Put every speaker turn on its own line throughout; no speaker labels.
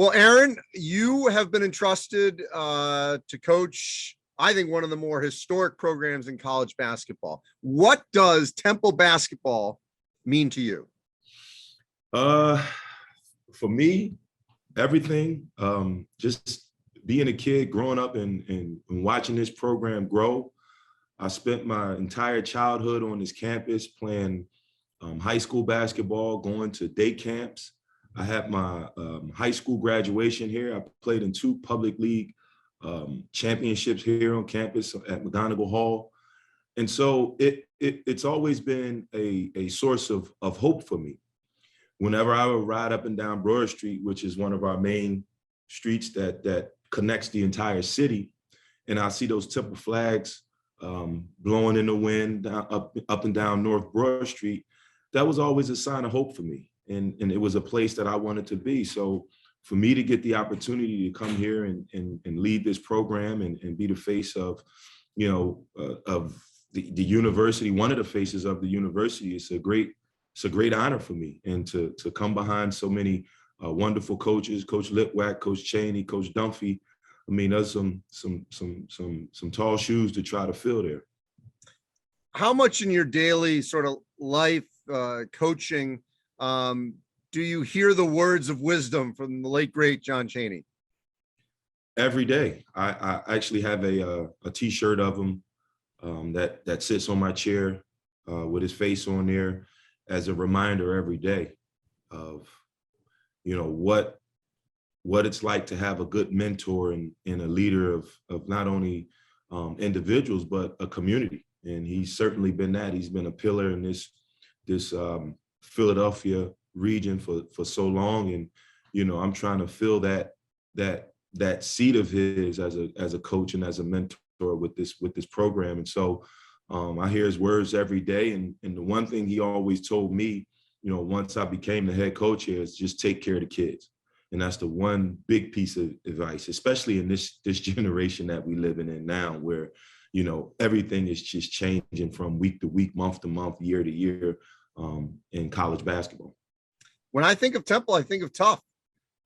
Well, Aaron, you have been entrusted to coach, I think, one of the more historic programs in college basketball. What does Temple basketball mean to you?
Uh, for me, everything. Just being a kid, growing up and watching this program grow. I spent my entire childhood on this campus playing high school basketball, going to day camps. I had my high school graduation here. I played in 2 public league championships here on campus at McGonigal Hall. And so it's always been a source of hope for me. Whenever I would ride up and down Broad Street, which is one of our main streets that connects the entire city, and I see those Temple flags blowing in the wind up and down North Broad Street, that was always a sign of hope for me. And it was a place that I wanted to be. So for me to get the opportunity to come here and lead this program and be the face of, of the university, one of the faces of the university, it's a great honor for me. And to come behind so many wonderful coaches, Coach Litwack, Coach Chaney, Coach Dunphy. I mean, there's some tall shoes to try to fill there.
How much in your daily sort of life coaching do you hear the words of wisdom from the late great John Chaney?
Every day. I actually have a T-shirt of him that sits on my chair with his face on there as a reminder every day of what it's like to have a good mentor and a leader of not only individuals but a community. And he's certainly been that. He's been a pillar in this Philadelphia region for so long, and I'm trying to fill that seat of his as a coach and as a mentor with this program. And so I hear his words every day, and the one thing he always told me, once I became the head coach here, is just take care of the kids. And that's the one big piece of advice, especially in this generation that we live in now, where everything is just changing from week to week, month to month, year to year in college basketball.
When I think of Temple, I think of tough.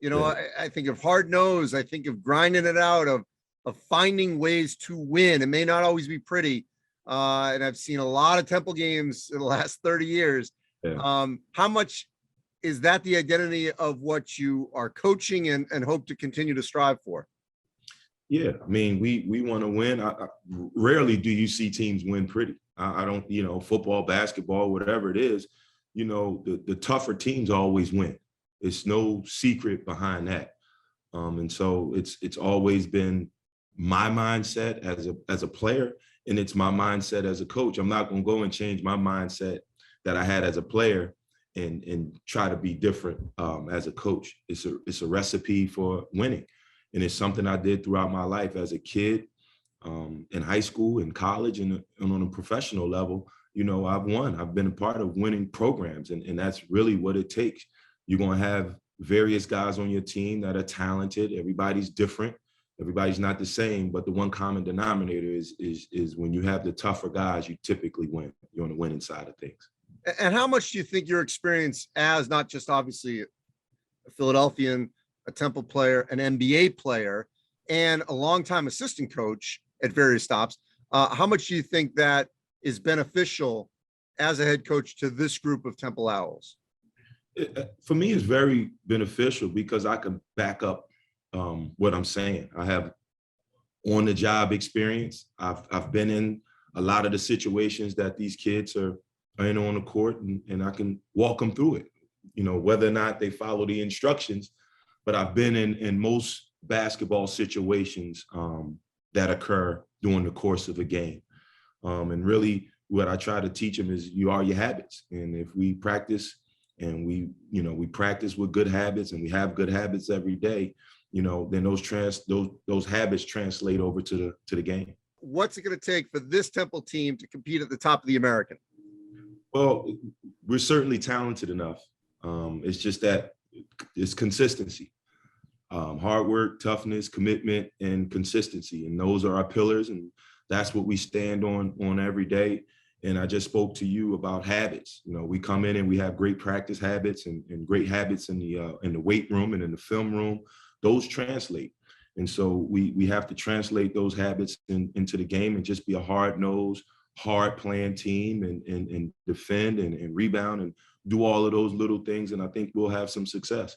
Yeah.
I think of hard nose. I think of grinding it out, of finding ways to win. It may not always be pretty. And I've seen a lot of Temple games in the last 30 years.
Yeah.
How much is that the identity of what you are coaching and hope to continue to strive for?
Yeah, I mean, we want to win. Rarely do you see teams win pretty. I don't, football, basketball, whatever it is, the tougher teams always win. It's no secret behind that. And so it's always been my mindset as a player, and it's my mindset as a coach. I'm not going to go and change my mindset that I had as a player and try to be different as a coach. It's a recipe for winning. And it's something I did throughout my life as a kid, in high school, in college, and on a professional level. I've won. I've been a part of winning programs, and that's really what it takes. You're going to have various guys on your team that are talented. Everybody's different. Everybody's not the same, but the one common denominator is when you have the tougher guys, you typically win. You're on the winning side of things.
And how much do you think your experience as not just obviously a Philadelphian, a Temple player, an NBA player, and a longtime assistant coach at various stops, how much do you think that is beneficial as a head coach to this group of Temple Owls?
For me, it's very beneficial because I can back up what I'm saying. I have on-the-job experience. I've been in a lot of the situations that these kids are in on the court, and I can walk them through it, whether or not they follow the instructions. But I've been in most basketball situations that occur during the course of a game. And really what I try to teach them is you are your habits. And if we practice and we practice with good habits and we have good habits every day, then those habits translate over to the game.
What's it going to take for this Temple team to compete at the top of the American?
Well, we're certainly talented enough. It's just that it's consistency. Hard work, toughness, commitment, and consistency. And those are our pillars. And that's what we stand on every day. And I just spoke to you about habits. You know, we come in and we have great practice habits and great habits in the weight room and in the film room. Those translate. And so we have to translate those habits into the game and just be a hard-nosed, hard-playing team and defend and rebound and do all of those little things. And I think we'll have some success.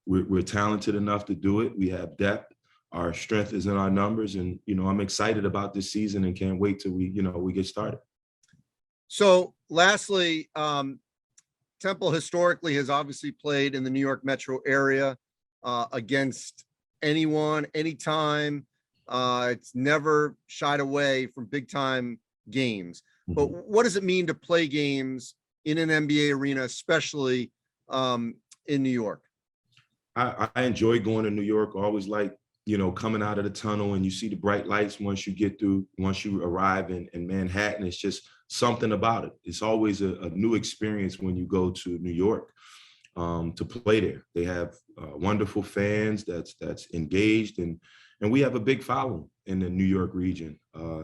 We're talented enough to do it. We have depth. Our strength is in our numbers. And, you know, I'm excited about this season and can't wait till we get started.
So lastly, Temple historically has obviously played in the New York metro area against anyone, anytime. It's never shied away from big time games. But what does it mean to play games in an NBA arena, especially in New York?
I enjoy going to New York. I always like, you know, coming out of the tunnel and you see the bright lights once you arrive in Manhattan. It's just something about it. It's always a new experience when you go to New York to play there. They have wonderful fans that's engaged, and we have a big following in the New York region.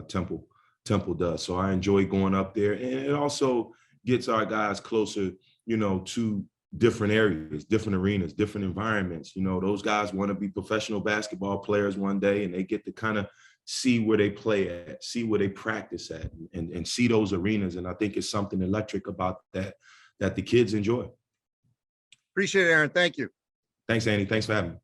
Temple does. So I enjoy going up there, and it also gets our guys closer, you know, to different areas, different arenas, different environments. You know, those guys want to be professional basketball players one day, and they get to kind of see where they play at, see where they practice at, and see those arenas. And I think it's something electric about that the kids enjoy.
Appreciate it, Aaron. Thank you.
Thanks, Andy. Thanks for having me.